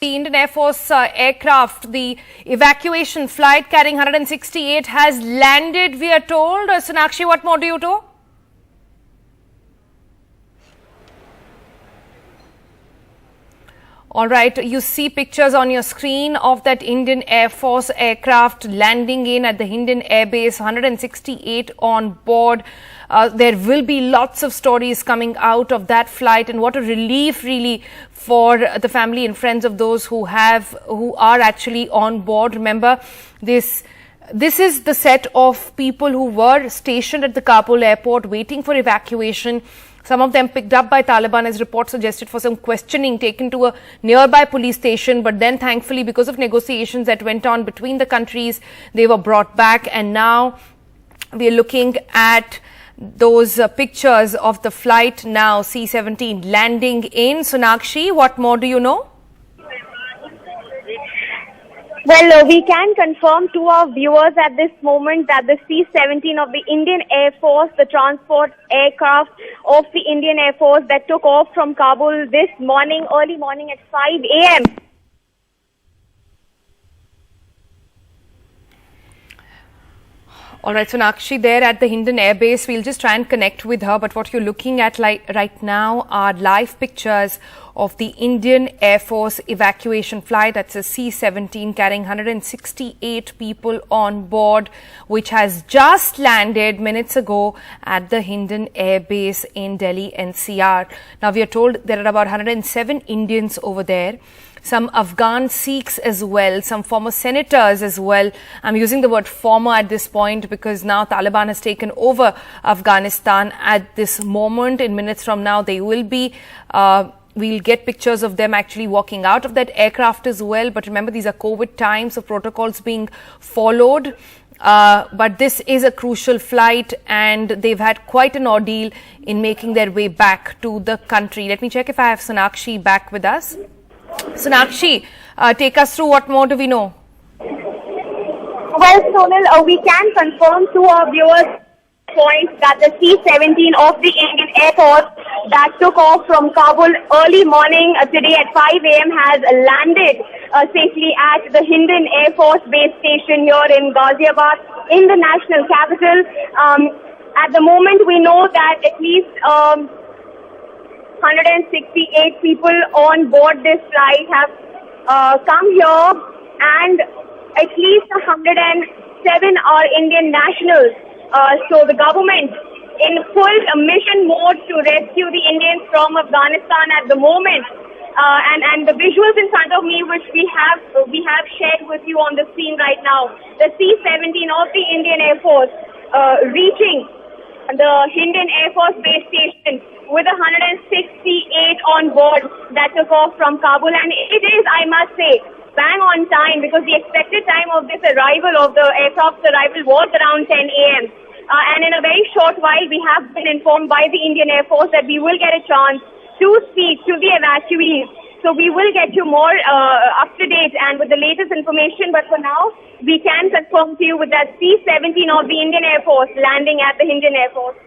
The Indian Air Force aircraft, the evacuation flight carrying 168 has landed, we are told. Sonakshi, what more do you know? All right, you see pictures on your screen of that Indian Air Force aircraft landing in at the Hindon Air Base, 168 on board. There will be lots of stories coming out of that flight, and what a relief really for the family and friends of those who are actually on board. Remember, this is the set of people who were stationed at the Kabul airport waiting for evacuation. Some of them picked up by Taliban, as reports suggested, for some questioning, taken to a nearby police station. But then, thankfully, because of negotiations that went on between the countries, they were brought back. And now we are looking at those pictures of the flight now, C-17, landing in. Sonakshi, what more do you know? Well, we can confirm to our viewers at this moment that the C-17 of the Indian Air Force, the transport aircraft of the Indian Air Force that took off from Kabul this morning, early morning at 5 a.m. All right, Sonakshi, there at the Hindon Air Base, we'll just try and connect with her. But what you're looking at right now are live pictures of the Indian Air Force evacuation flight. That's a C-17 carrying 168 people on board, which has just landed minutes ago at the Hindon Air Base in Delhi NCR. Now, we are told there are about 107 Indians over there. Some Afghan sikhs as well, some former senators as well. I'm using the word former at this point because now Taliban has taken over Afghanistan at this moment. In minutes from now, they will be, we'll get pictures of them actually walking out of that aircraft as well. But remember, these are COVID times, so protocols being followed. But this is a crucial flight, and they've had quite an ordeal in making their way back to the country. Let me check if I have Sonakshi back with us. Sonakshi, take us through what more do we know? Well, Sonal, we can confirm to our viewers point that the C-17 of the Indian Air Force that took off from Kabul early morning today at 5 a.m. has landed safely at the Hindon Air Force Base Station here in Ghaziabad in the national capital. At the moment, we know that at least 168 people on board this flight have come here, and at least 107 are Indian nationals. So the government in full mission mode to rescue the Indians from Afghanistan at the moment. And the visuals in front of me, which we have shared with you on the screen right now, the C-17 of the Indian Air Force reaching the Hindon Air Force Base Station with 168 on board that took off from Kabul. And it is, I must say, bang on time, because the expected time of this arrival, of the aircraft's arrival, was around 10 a.m. And in a very short while, we have been informed by the Indian Air Force that we will get a chance to speak to the evacuees. So we will get you more up to date and with the latest information. But for now, we can confirm to you with that C-17 of the Indian Air Force landing at the Hindon Air Force.